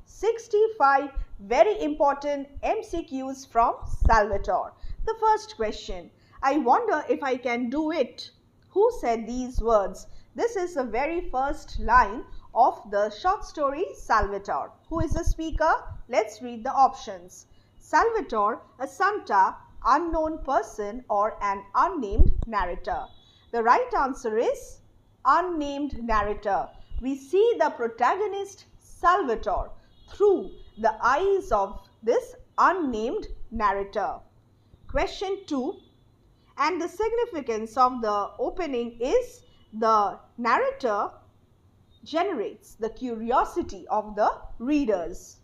65 very important MCQs from Salvatore. The first question, I wonder if I can do it. Who said these words? This is the very first line of the short story Salvatore. Who is the speaker? Let's read the options. Salvatore, Assunta, unknown person, or an unnamed narrator. The right answer is unnamed narrator. We see the protagonist Salvatore through the eyes of this unnamed narrator. Question 2, and the significance of the opening is the narrator generates the curiosity of the readers.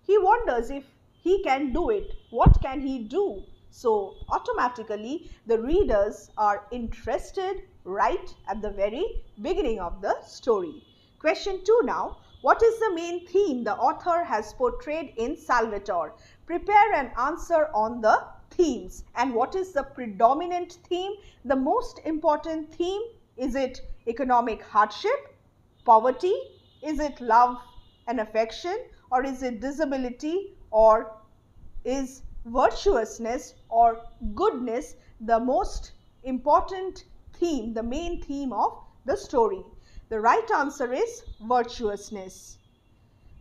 He wonders if he can do it. What can he do? So automatically the readers are interested right at the very beginning of the story. Question 2 now. What is the main theme the author has portrayed in Salvatore? Prepare an answer on the themes. And what is the predominant theme? The most important theme? Is it economic hardship, poverty? Is it love and affection? Or is it disability? Or is virtuousness or goodness the most important theme, the main theme of the story? The right answer is virtuousness.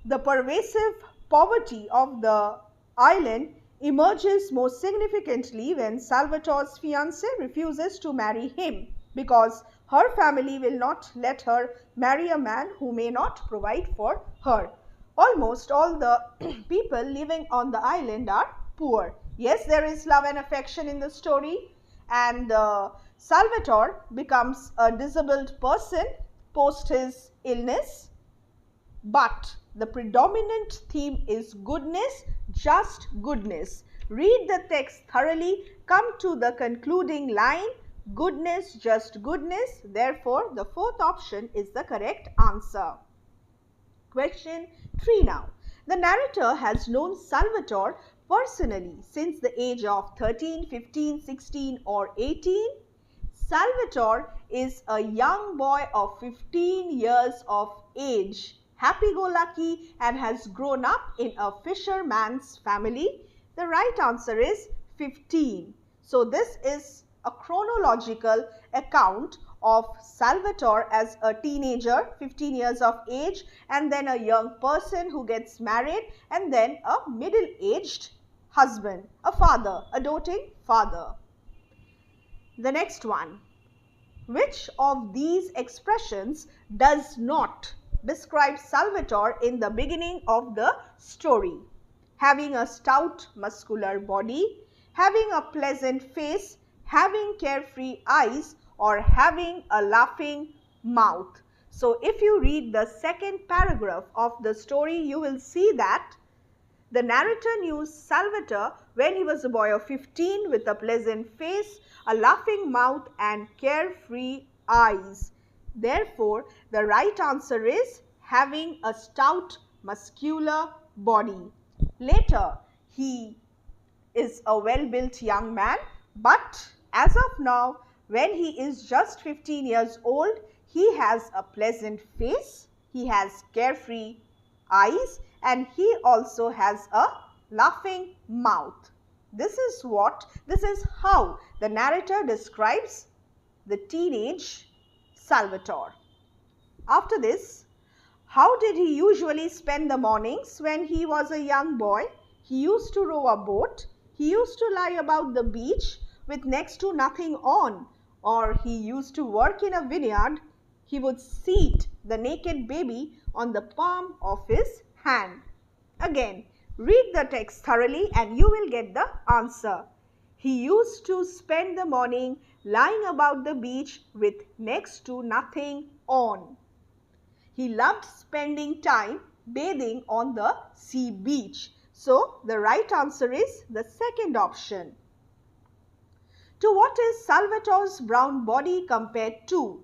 The pervasive poverty of the island emerges most significantly when Salvatore's fiancée refuses to marry him because her family will not let her marry a man who may not provide for her. Almost all the people living on the island are poor. Yes, there is love and affection in the story, and Salvatore becomes a disabled person post his illness, but the predominant theme is goodness, just goodness. Read the text thoroughly, come to the concluding line, goodness, just goodness. Therefore, the fourth option is the correct answer. Question 3 now. The narrator has known Salvatore personally since the age of 13, 15, 16 or 18. Salvatore is a young boy of 15 years of age, happy-go-lucky, and has grown up in a fisherman's family. The right answer is 15. So this is a chronological account of Salvatore as a teenager, 15 years of age, and then a young person who gets married, and then a middle-aged husband, a father, a doting father. The next one. Which of these expressions does not describe Salvatore in the beginning of the story? Having a stout muscular body, having a pleasant face, having carefree eyes, or having a laughing mouth. So if you read the second paragraph of the story, you will see that the narrator knew Salvatore when he was a boy of 15 with a pleasant face, a laughing mouth and carefree eyes. Therefore, the right answer is having a stout muscular body. Later, he is a well-built young man, but as of now, when he is just 15 years old, he has a pleasant face, he has carefree eyes, and he also has a laughing mouth. This is how the narrator describes the teenage Salvatore. After this, how did he usually spend the mornings when he was a young boy? He used to row a boat, he used to lie about the beach with next to nothing on, or he used to work in a vineyard. He would seat the naked baby on the palm of his hand. Again, read the text thoroughly and you will get the answer. He used to spend the morning lying about the beach with next to nothing on. He loved spending time bathing on the sea beach. So, the right answer is the second option. To what is Salvatore's brown body compared to?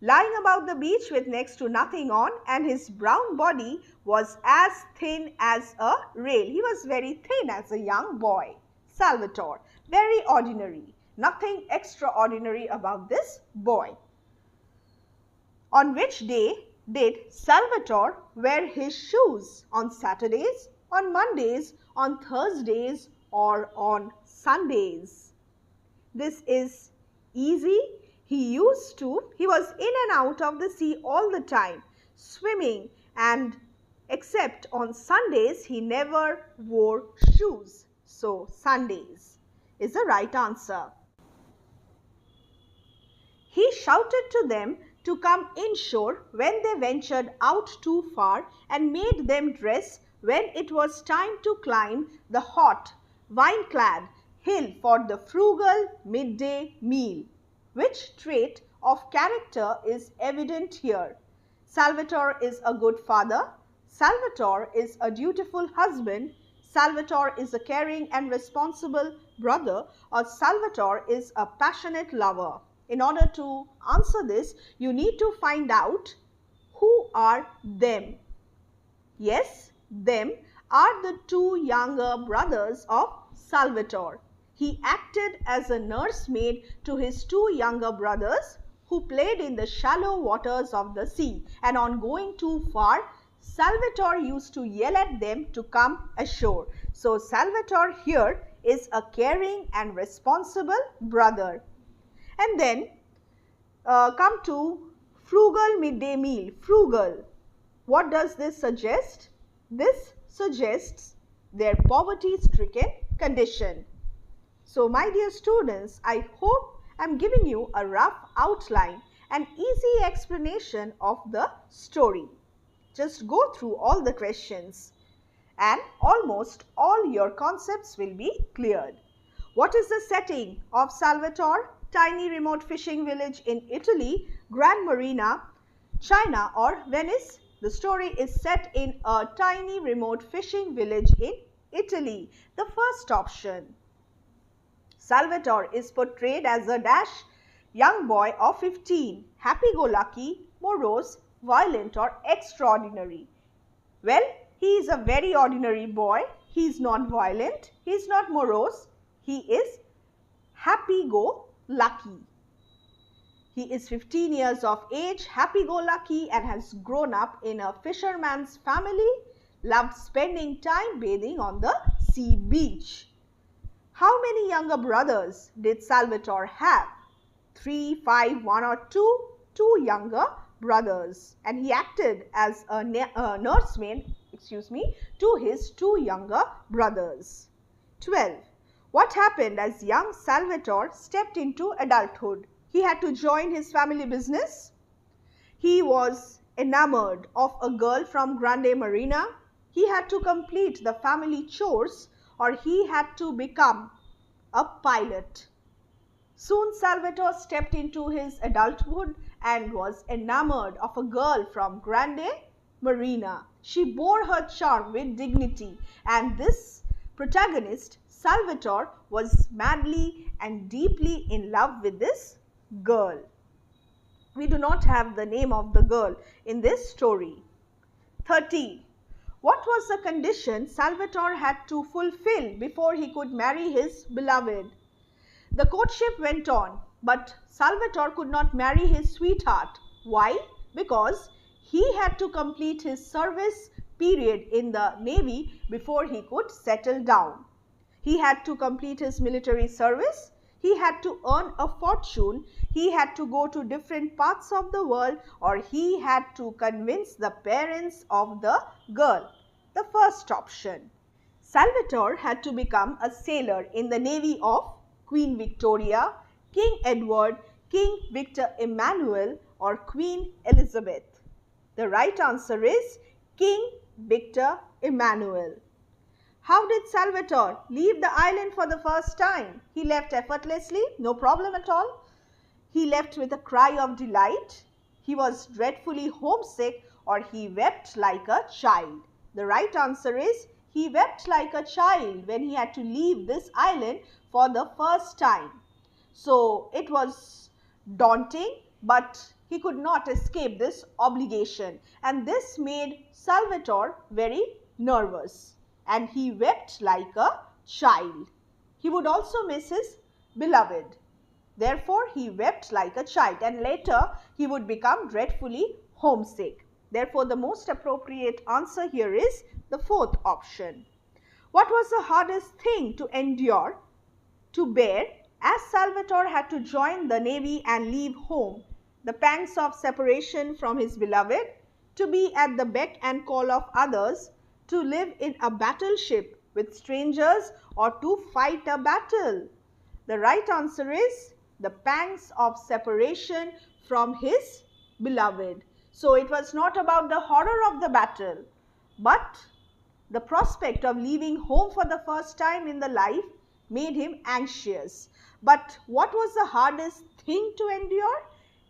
Lying about the beach with next to nothing on, and his brown body was as thin as a rail. He was very thin as a young boy. Salvatore, very ordinary, nothing extraordinary about this boy. On which day did Salvatore wear his shoes? On Saturdays, on Mondays, on Thursdays, or on Sundays? This is easy. He was in and out of the sea all the time, swimming, and except on Sundays, he never wore shoes. So, Sundays is the right answer. He shouted to them to come inshore when they ventured out too far and made them dress when it was time to climb the hot, vine-clad hill for the frugal midday meal. Which trait of character is evident here? Salvatore is a good father. Salvatore is a dutiful husband. Salvatore is a caring and responsible brother, or Salvatore is a passionate lover. In order to answer this, you need to find out who are them. Yes, them are the two younger brothers of Salvatore. He acted as a nursemaid to his two younger brothers who played in the shallow waters of the sea, and on going too far, Salvatore used to yell at them to come ashore. So, Salvatore here is a caring and responsible brother. And then come to frugal midday meal. Frugal. What does this suggest? This suggests their poverty-stricken condition. So, my dear students, I hope I am giving you a rough outline and easy explanation of the story. Just go through all the questions and almost all your concepts will be cleared. What is the setting of Salvatore? Tiny remote fishing village in Italy, Grand Marina, China, or Venice? The story is set in a tiny remote fishing village in Italy. The first option. Salvatore is portrayed as a young boy of 15, happy-go-lucky, morose, violent, or extraordinary. Well, he is a very ordinary boy. He is not violent. He is not morose. He is happy-go-lucky. He is 15 years of age, happy-go-lucky, and has grown up in a fisherman's family, loved spending time bathing on the sea beach. How many younger brothers did Salvatore have? 3, 5, 1 or 2? 2 younger brothers. And he acted as a nursemaid, to his 2 younger brothers. 12. What happened as young Salvatore stepped into adulthood? He had to join his family business. He was enamored of a girl from Grande Marina. He had to complete the family chores, or he had to become a pilot. Soon Salvatore stepped into his adulthood and was enamored of a girl from Grande Marina. She bore her charm with dignity, and this protagonist, Salvatore, was madly and deeply in love with this girl. We do not have the name of the girl in this story. 13. What was the condition Salvatore had to fulfill before he could marry his beloved? The courtship went on, but Salvatore could not marry his sweetheart. Why? Because he had to complete his service period in the Navy before he could settle down. He had to complete his military service. He had to earn a fortune. He had to go to different parts of the world, or he had to convince the parents of the girl. The first option. Salvatore had to become a sailor in the navy of Queen Victoria, King Edward, King Victor Emmanuel, or Queen Elizabeth. The right answer is King Victor Emmanuel. How did Salvatore leave the island for the first time? He left effortlessly, no problem at all. He left with a cry of delight. He was dreadfully homesick, or he wept like a child. The right answer is he wept like a child when he had to leave this island for the first time. So it was daunting, but he could not escape this obligation, and this made Salvatore very nervous, and he wept like a child. He would also miss his beloved. Therefore, he wept like a child, and later he would become dreadfully homesick. Therefore, the most appropriate answer here is the fourth option. What was the hardest thing to endure, to bear, as Salvatore had to join the navy and leave home? The pangs of separation from his beloved, to be at the beck and call of others, to live in a battleship with strangers, or to fight a battle? The right answer is the pangs of separation from his beloved. So it was not about the horror of the battle, but the prospect of leaving home for the first time in the life made him anxious. But what was the hardest thing to endure?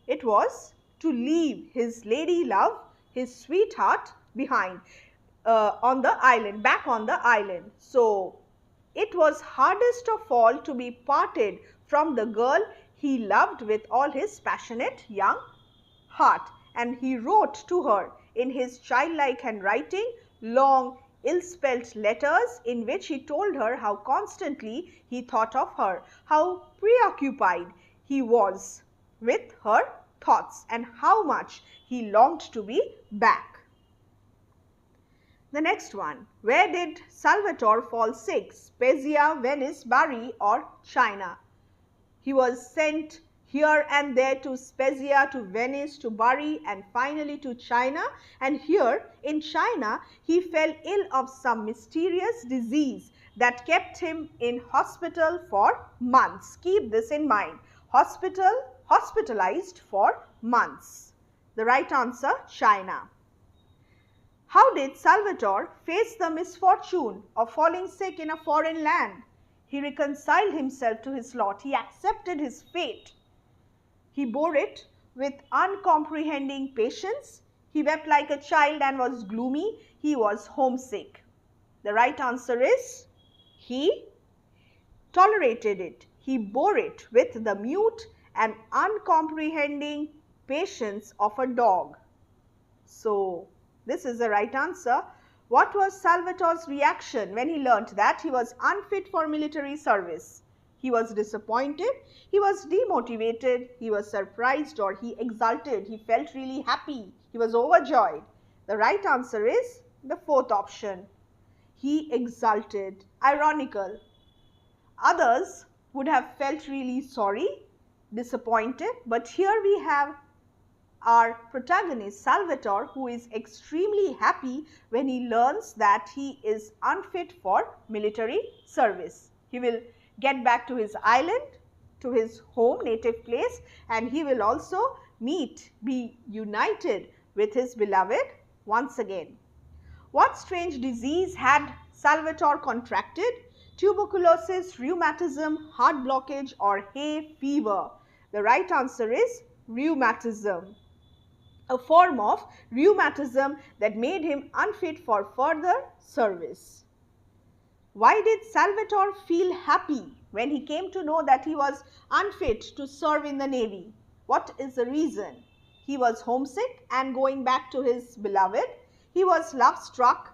It was to leave his lady love, his sweetheart, behind on the island, back on the island. So it was hardest of all to be parted from the girl he loved with all his passionate young heart. And he wrote to her in his childlike handwriting long ill-spelt letters in which he told her how constantly he thought of her, how preoccupied he was with her thoughts, and how much he longed to be back. The next one, where did Salvatore fall sick? Spezia, Venice, Bari, or China? He was sent here and there to Spezia, to Venice, to Bari, and finally to China. And here in China, he fell ill of some mysterious disease that kept him in hospital for months. Keep this in mind. Hospitalized for months. The right answer, China. How did Salvatore face the misfortune of falling sick in a foreign land? He reconciled himself to his lot. He accepted his fate. He bore it with uncomprehending patience. He wept like a child and was gloomy. He was homesick. The right answer is he tolerated it. He bore it with the mute and uncomprehending patience of a dog. So, this is the right answer. What was Salvatore's reaction when he learnt that he was unfit for military service? He was disappointed, he was demotivated, he was surprised, or he exulted. He felt really happy, he was overjoyed. The right answer is the fourth option. He exulted. Ironical. Others would have felt really sorry, disappointed, but here we have our protagonist Salvatore, who is extremely happy when he learns that he is unfit for military service. He will get back to his island, to his home, native place, and he will also be united with his beloved once again. What strange disease had Salvatore contracted? Tuberculosis, rheumatism, heart blockage, or hay fever? The right answer is rheumatism. A form of rheumatism that made him unfit for further service. Why did Salvatore feel happy when he came to know that he was unfit to serve in the navy? What is the reason? He was homesick and going back to his beloved. He was love-struck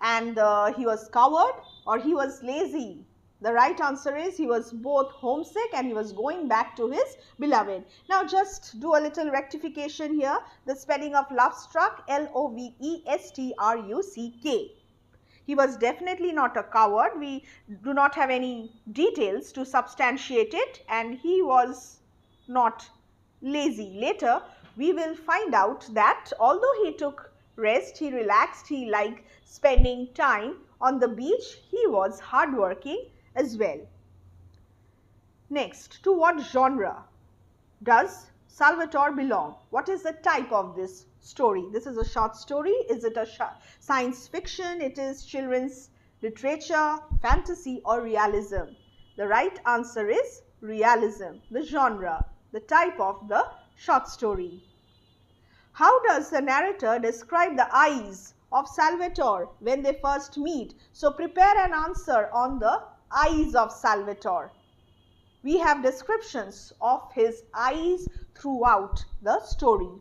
and he was coward, or he was lazy. The right answer is he was both homesick and he was going back to his beloved. Now just do a little rectification here. The spelling of love-struck, L-O-V-E-S-T-R-U-C-K. He was definitely not a coward. We do not have any details to substantiate it, and he was not lazy. Later we will find out that although he took rest, he relaxed, he liked spending time on the beach, he was hardworking as well. Next, to what genre does Salvatore belong? What is the type of this story? This is a short story. Is it a science fiction? It is children's literature, fantasy, or realism? The right answer is realism. The genre, the type of the short story. How does the narrator describe the eyes of Salvatore when they first meet? So prepare an answer on the eyes of Salvatore. We have descriptions of his eyes throughout the story.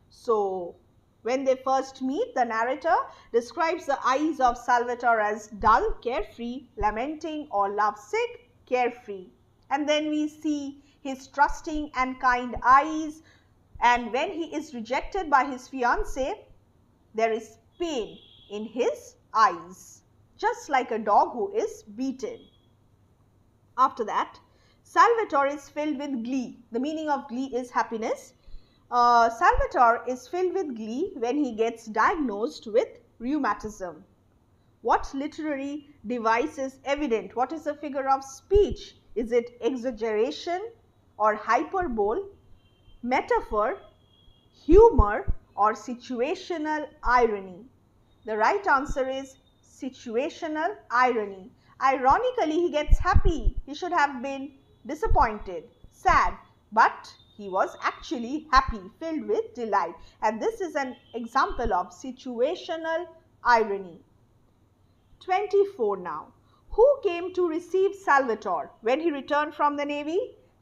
So when they first meet, the narrator describes the eyes of Salvatore as dull, carefree, lamenting, or lovesick, carefree. And then we see his trusting and kind eyes And when he is rejected by his fiancée, there is pain in his eyes, just like a dog who is beaten. After that, Salvatore is filled with glee. The meaning of glee is happiness. Salvatore is filled with glee when he gets diagnosed with rheumatism. What literary device is evident? What is a figure of speech? Is it exaggeration or hyperbole, metaphor, humor, or situational irony? The right answer is situational irony. Ironically, he gets happy. He should have been disappointed, sad, but he was actually happy, filled with delight. And this is an example of situational irony. 24 now. Who came to receive Salvatore when he returned from the navy?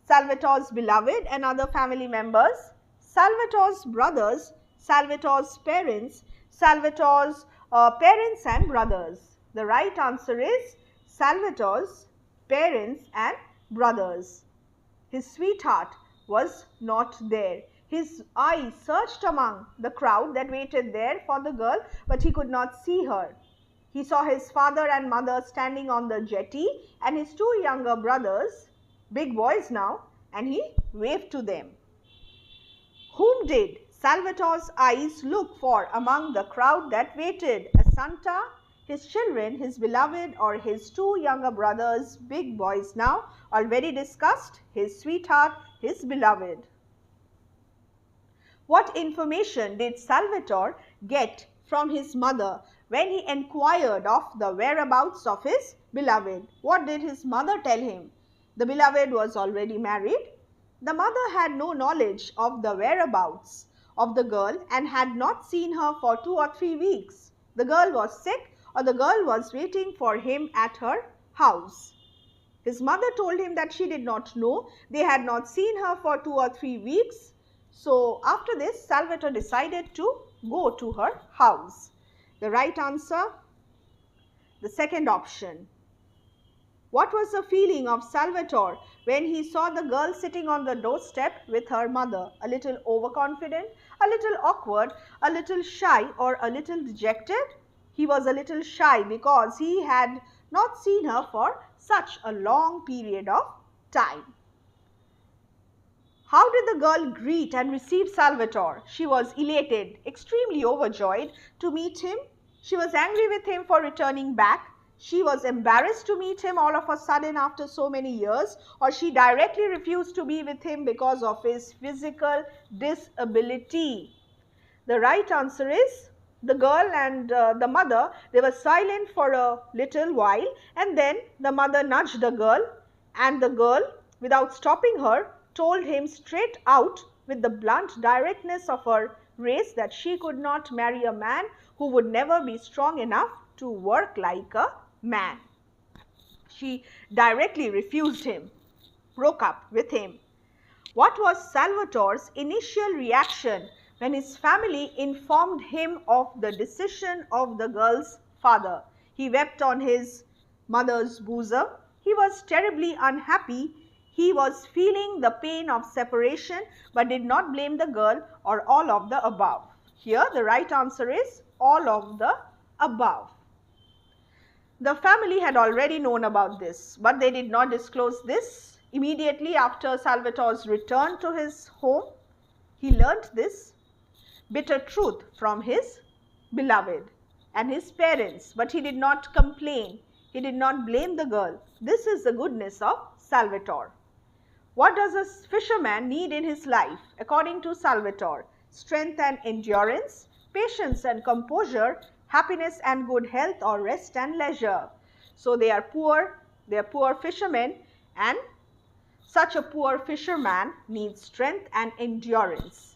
Salvatore's beloved and other family members, Salvatore's brothers, Salvatore's parents, Salvatore's parents and brothers. The right answer is Salvatore's parents and brothers. His sweetheart was not there. His eyes searched among the crowd that waited there for the girl, but he could not see her. He saw his father and mother standing on the jetty and his two younger brothers, big boys now, and he waved to them. Whom did Salvatore's eyes look for among the crowd that waited? Assunta, his children, his beloved, or his two younger brothers, big boys now, already discussed, his sweetheart, his beloved. What information did Salvatore get from his mother when he inquired of the whereabouts of his beloved? What did his mother tell him? The beloved was already married. The mother had no knowledge of the whereabouts of the girl and had not seen her for 2 or 3 weeks. The girl was sick, or the girl was waiting for him at her house. His mother told him that she did not know. They had not seen her for 2 or 3 weeks. So after this, Salvatore decided to go to her house. The right answer, the second option. What was the feeling of Salvatore when he saw the girl sitting on the doorstep with her mother? A little overconfident, a little awkward, a little shy, or a little dejected? He was a little shy because he had not seen her for such a long period of time. How did the girl greet and receive Salvatore? She was elated, extremely overjoyed to meet him. She was angry with him for returning back. She was embarrassed to meet him all of a sudden after so many years, or she directly refused to be with him because of his physical disability. The right answer is the girl and the mother, they were silent for a little while, and then the mother nudged the girl, and the girl, without stopping her, told him straight out with the blunt directness of her race that she could not marry a man who would never be strong enough to work like a man. She directly refused him, broke up with him. What was Salvatore's initial reaction when his family informed him of the decision of the girl's father? He wept on his mother's bosom. He was terribly unhappy. He was feeling the pain of separation but did not blame the girl or all of the above. Here the right answer is all of the above. The family had already known about this, but they did not disclose this. Immediately after Salvatore's return to his home, he learnt this bitter truth from his beloved and his parents, but he did not complain. He did not blame the girl. This is the goodness of Salvatore. What does a fisherman need in his life? According to Salvatore, strength and endurance, patience and composure, happiness and good health, or rest and leisure. So they are poor fishermen, and such a poor fisherman needs strength and endurance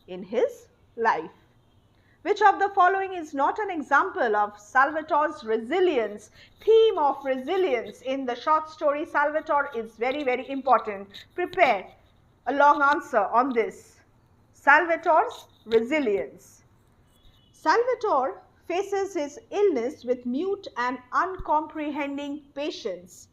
in his life. Which of the following is not an example of Salvatore's resilience? Theme of resilience in the short story Salvatore is very, very important. Prepare a long answer on this. Salvatore's resilience. Salvatore faces his illness with mute and uncomprehending patience.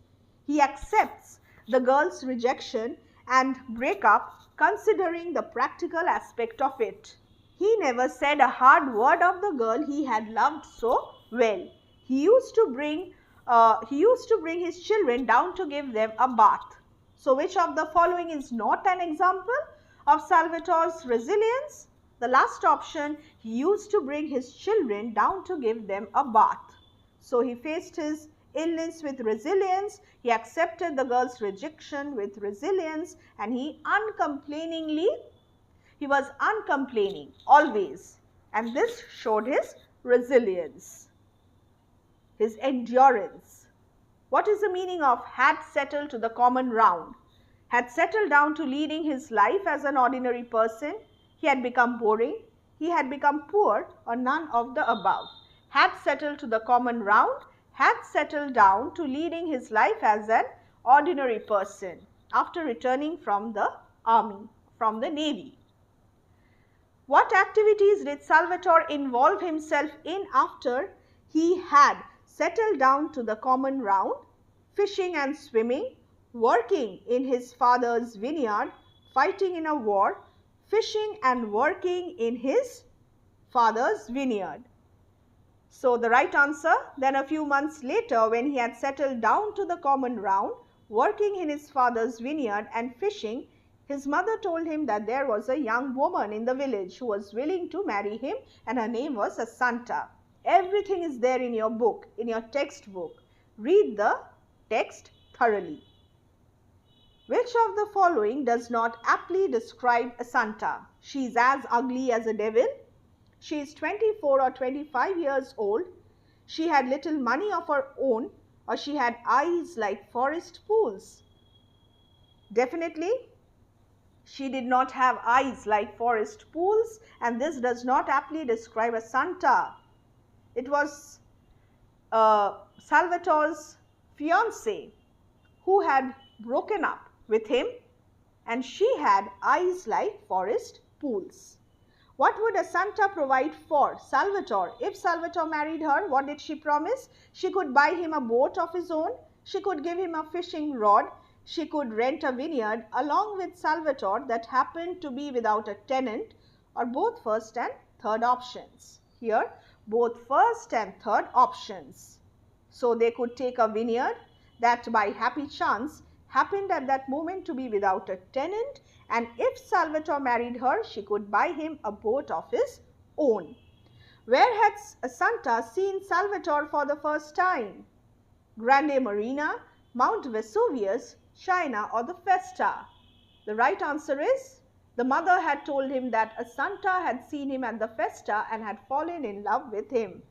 He accepts the girl's rejection and breakup considering the practical aspect of it. He never said a hard word of the girl he had loved so well. He used to bring his children down to give them a bath. So which of the following is not an example of Salvatore's resilience? The last option, he used to bring his children down to give them a bath. So he faced his illness with resilience, he accepted the girl's rejection with resilience, and he was uncomplaining always, and this showed his resilience, his endurance. What is the meaning of had settled to the common round? Had settled down to leading his life as an ordinary person, he had become boring, he had become poor, or none of the above. Had settled to the common round, had settled down to leading his life as an ordinary person after returning from the army, from the navy. What activities did Salvatore involve himself in after he had settled down to the common round? Fishing and swimming, working in his father's vineyard, fighting in a war, fishing and working in his father's vineyard. So the right answer, then a few months later, when he had settled down to the common round, working in his father's vineyard and fishing, his mother told him that there was a young woman in the village who was willing to marry him, and her name was Assunta. Everything is there in your book, in your textbook. Read the text thoroughly. Which of the following does not aptly describe Assunta? She is as ugly as a devil. She is 24 or 25 years old. She had little money of her own, or she had eyes like forest pools. Definitely, she did not have eyes like forest pools, and this does not aptly describe Assunta. It was Salvatore's fiancée who had broken up with him, and she had eyes like forest pools. What would Assunta provide for Salvatore? If Salvatore married her, what did she promise? She could buy him a boat of his own, she could give him a fishing rod, she could rent a vineyard along with Salvatore that happened to be without a tenant, or both first and third options. Here, both first and third options. So they could take a vineyard that by happy chance happened at that moment to be without a tenant, and if Salvatore married her, she could buy him a boat of his own. Where had Assunta seen Salvatore for the first time? Grande Marina, Mount Vesuvius, China, or the Festa? The right answer is, the mother had told him that Assunta had seen him at the Festa and had fallen in love with him.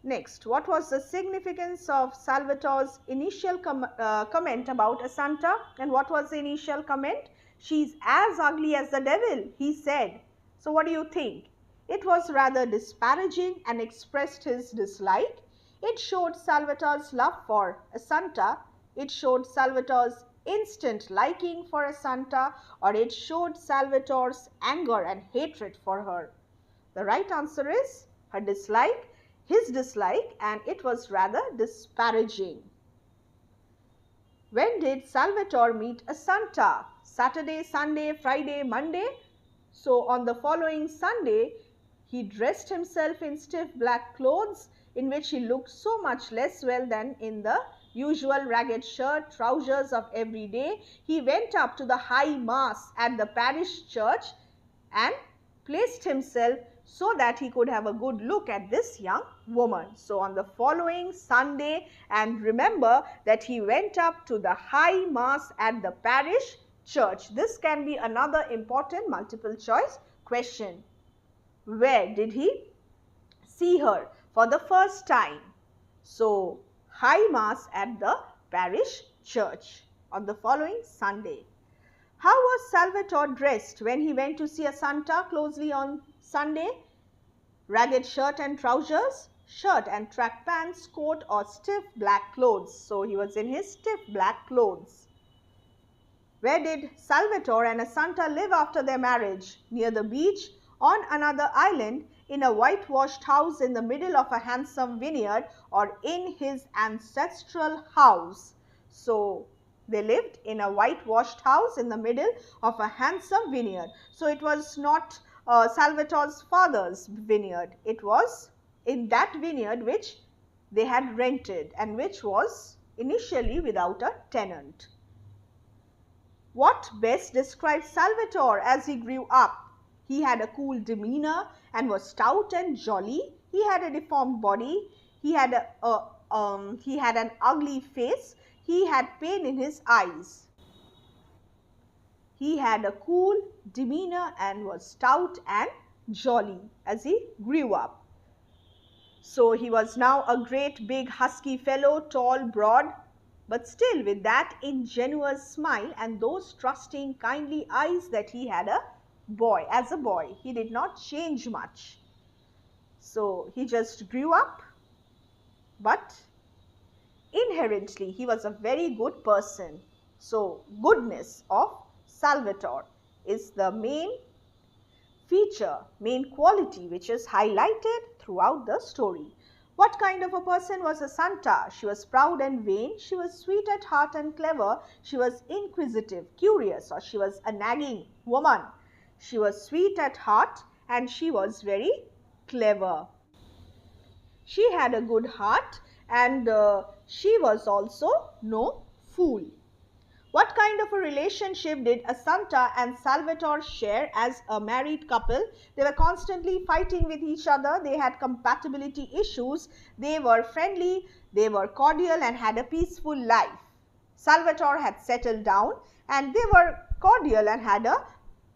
Next, what was the significance of Salvatore's initial comment about Assunta? And what was the initial comment? She's as ugly as the devil, he said. So what do you think? It was rather disparaging and expressed his dislike. It showed Salvatore's love for Assunta. It showed Salvatore's instant liking for Assunta, or it showed Salvatore's anger and hatred for her. The right answer is her dislike, his dislike, and it was rather disparaging. When did Salvatore meet Assunta? Saturday, Sunday, Friday, Monday? So on the following Sunday, he dressed himself in stiff black clothes in which he looked so much less well than in the usual ragged shirt, trousers of every day. He went up to the high mass at the parish church and placed himself so that he could have a good look at this young woman. So on the following Sunday, and remember that he went up to the high mass at the parish church. This can be another important multiple choice question. Where did he see her for the first time? So high mass at the parish church on the following Sunday. How was Salvatore dressed when he went to see Assunta closely on Sunday? Ragged shirt and trousers, shirt and track pants, coat, or stiff black clothes. So he was in his stiff black clothes. Where did Salvatore and Assunta live after their marriage? Near the beach, on another island, in a whitewashed house in the middle of a handsome vineyard, or in his ancestral house. So They lived in a whitewashed house in the middle of a handsome vineyard. So it was not Salvatore's father's vineyard. It was in that vineyard which they had rented and which was initially without a tenant. What best describes Salvatore as he grew up? He had a cool demeanor and was stout and jolly. He had a deformed body. He had an ugly face. He had pain in his eyes. He had a cool demeanor and was stout and jolly as he grew up. So he was now a great big husky fellow, tall, broad, but still with that ingenuous smile and those trusting, kindly eyes that he had as a boy. He did not change much. So he just grew up, but inherently he was a very good person. So goodness of Salvatore is the main feature, main quality which is highlighted throughout the story. What kind of a person was Assunta? She was proud and vain. She was sweet at heart and clever. She was inquisitive, curious, or she was a nagging woman. She was sweet at heart and she was very clever. She had a good heart and she was also no fool. What kind of a relationship did Assunta and Salvatore share as a married couple? They were constantly fighting with each other. They had compatibility issues. They were friendly, they were cordial and had a peaceful life. Salvatore had settled down and they were cordial and had a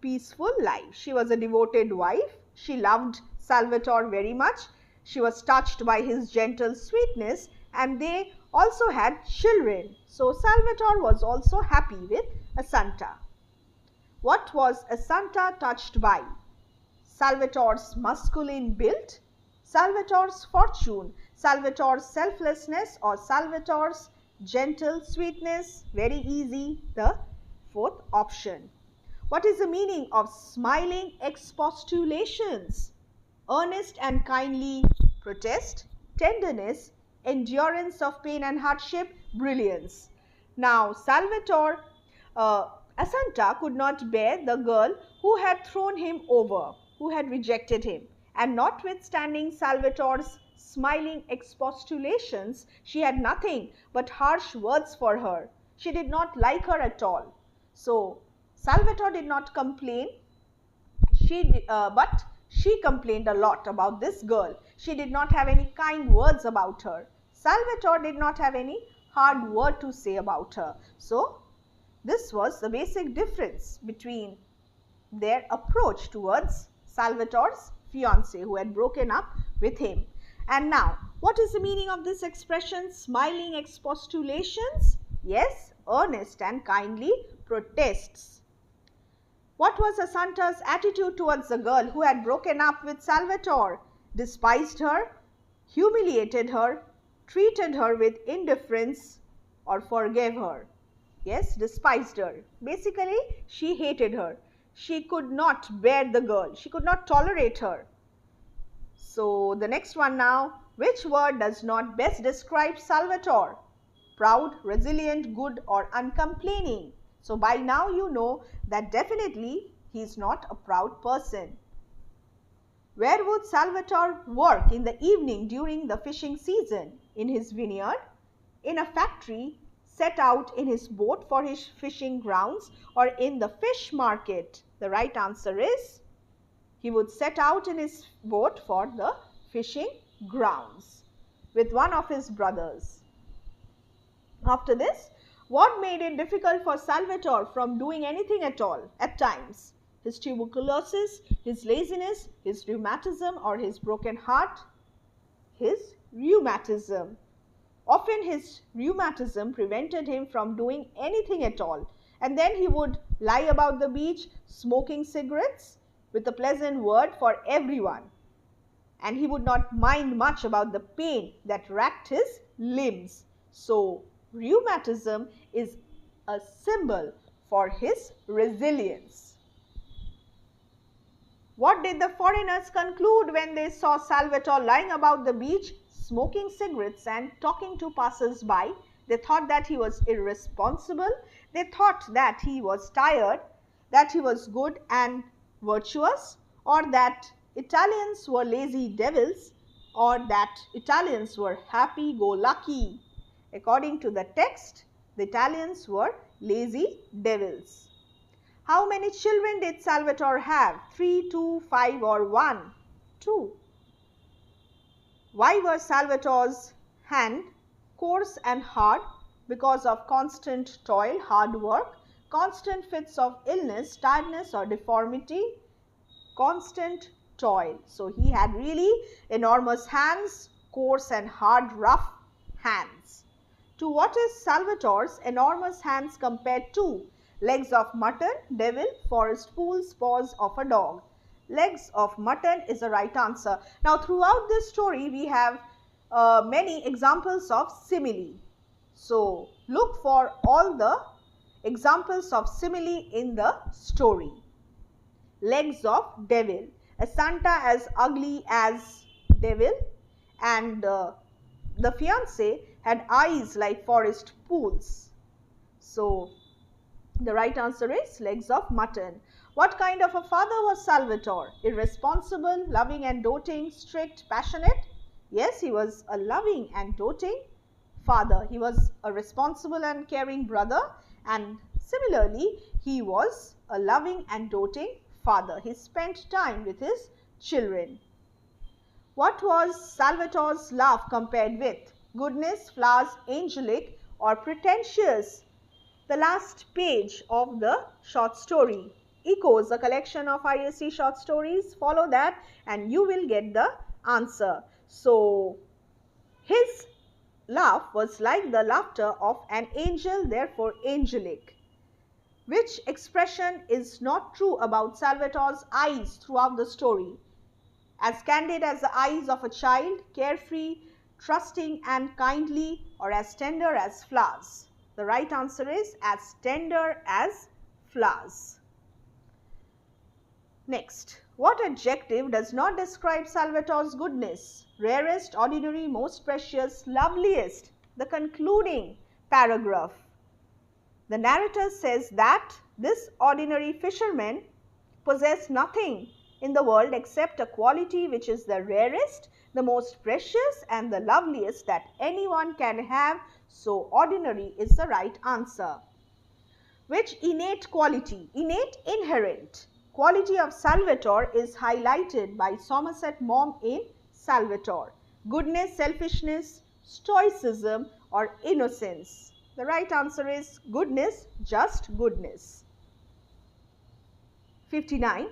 peaceful life. She was a devoted wife. She loved Salvatore very much. She was touched by his gentle sweetness and they also had children. So Salvatore was also happy with Assunta. What was Assunta touched by? Salvatore's masculine build, Salvatore's fortune, Salvatore's selflessness, or Salvatore's gentle sweetness? Very easy, the fourth option. What is the meaning of smiling expostulations? Earnest and kindly protest, tenderness, endurance of pain and hardship, brilliance. Now, Assunta could not bear the girl who had thrown him over, who had rejected him. And notwithstanding Salvatore's smiling expostulations, she had nothing but harsh words for her. She did not like her at all. So, Salvatore did not complain, but she complained a lot about this girl. She did not have any kind words about her. Salvatore did not have any hard word to say about her. So, this was the basic difference between their approach towards Salvatore's fiancée who had broken up with him. And now, what is the meaning of this expression, smiling expostulations? Yes, earnest and kindly protests. What was Assunta's attitude towards the girl who had broken up with Salvatore? Despised her, humiliated her, treated her with indifference, or forgave her? Yes, despised her. Basically, she hated her. She could not bear the girl. She could not tolerate her. So, the next one now. Which word does not best describe Salvatore? Proud, resilient, good, or uncomplaining? So, by now you know that definitely he is not a proud person. Where would Salvatore work in the evening during the fishing season? In his vineyard, in a factory, set out in his boat for his fishing grounds, or in the fish market? The right answer is he would set out in his boat for the fishing grounds with one of his brothers. After this, what made it difficult for Salvatore from doing anything at all at times? His tuberculosis, his laziness, his rheumatism, or his broken heart? His rheumatism. Often his rheumatism prevented him from doing anything at all, and then he would lie about the beach smoking cigarettes with a pleasant word for everyone, and he would not mind much about the pain that racked his limbs. So, rheumatism is a symbol for his resilience. What did the foreigners conclude when they saw Salvatore lying about the beach, smoking cigarettes and talking to passers-by? They thought that he was irresponsible. They thought that he was tired, that he was good and virtuous, or that Italians were lazy devils, or that Italians were happy-go-lucky. According to the text, the Italians were lazy devils. How many children did Salvatore have? 3, 2, 5 or 1? 2. Why was Salvatore's hand coarse and hard? Because of constant toil, hard work, constant fits of illness, tiredness or deformity, constant toil. So he had really enormous hands, coarse and hard, rough hands. To what is Salvatore's enormous hands compared to? Legs of mutton, devil, forest fools, paws of a dog. Legs of mutton is the right answer. Now throughout this story we have many examples of simile. So look for all the examples of simile in the story. Legs of devil. Assunta as ugly as devil, and the fiancé had eyes like forest pools. So the right answer is legs of mutton. What kind of a father was Salvatore? Irresponsible, loving and doting, strict, passionate? Yes, he was a loving and doting father. He was a responsible and caring brother, and similarly he was a loving and doting father. He spent time with his children. What was Salvatore's laugh compared with? Goodness, flowers, angelic or pretentious? The last page of the short story. Echoes, a collection of ISC short stories. Follow that and you will get the answer. So his laugh was like the laughter of an angel, therefore angelic. Which expression is not true about Salvatore's eyes throughout the story? As candid as the eyes of a child, carefree, trusting and kindly, or as tender as flowers? The right answer is as tender as flowers. Next, what adjective does not describe Salvatore's goodness? Rarest, ordinary, most precious, loveliest. The concluding paragraph. The narrator says that this ordinary fisherman possessed nothing in the world except a quality which is the rarest, the most precious and the loveliest that anyone can have. So ordinary is the right answer. Which innate quality? Innate, inherent quality of Salvatore is highlighted by Somerset Maugham in Salvatore. Goodness, selfishness, stoicism or innocence? The right answer is goodness, just goodness. 59.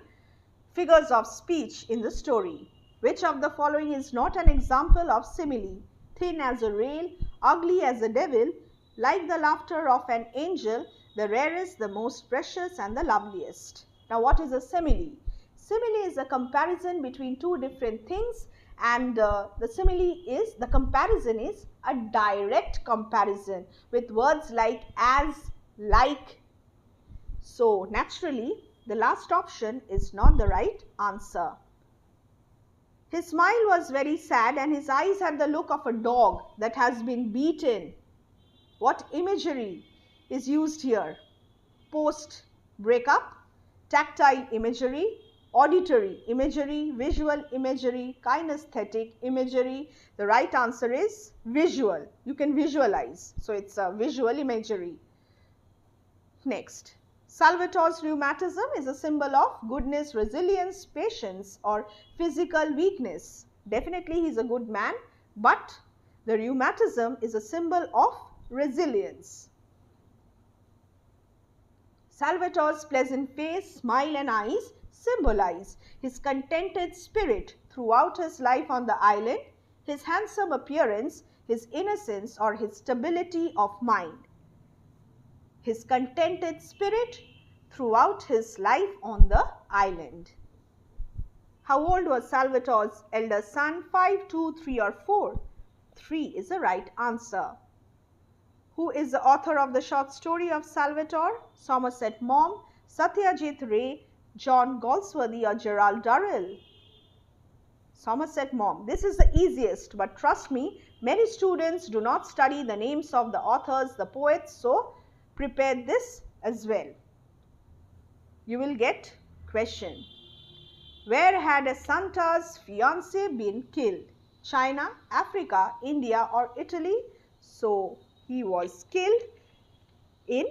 Figures of speech in the story. Which of the following is not an example of simile? Thin as a rail, ugly as a devil, like the laughter of an angel, the rarest, the most precious and the loveliest. Now what is a simile? Simile is a comparison between two different things, and the comparison is a direct comparison with words like as, like. So naturally the last option is not the right answer. His smile was very sad and his eyes had the look of a dog that has been beaten. What imagery is used here? Post breakup, tactile imagery, auditory imagery, visual imagery, kinesthetic imagery. The right answer is visual. You can visualize. So it's a visual imagery. Next, Salvatore's rheumatism is a symbol of goodness, resilience, patience or physical weakness. Definitely he is a good man, but the rheumatism is a symbol of resilience. Salvatore's pleasant face, smile and eyes symbolize his contented spirit throughout his life on the island, his handsome appearance, his innocence or his stability of mind. His contented spirit throughout his life on the island. How old was Salvatore's elder son? 5, 2, 3 or 4? 3 is the right answer. Who is the author of the short story of Salvatore? Somerset Maugham, Satyajit Ray, John Galsworthy or Gerald Durrell? Somerset Maugham. This is the easiest, but trust me, many students do not study the names of the authors, the poets, so prepare this as well. You will get question. Where had Assunta's fiancé been killed? China, Africa, India or Italy? So he was killed in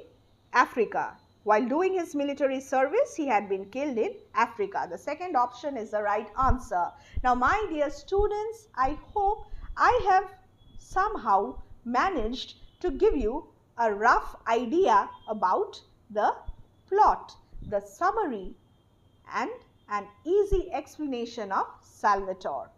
Africa. While doing his military service, he had been killed in Africa. The second option is the right answer. Now, my dear students, I hope I have somehow managed to give you a rough idea about the plot, the summary, and an easy explanation of Salvatore.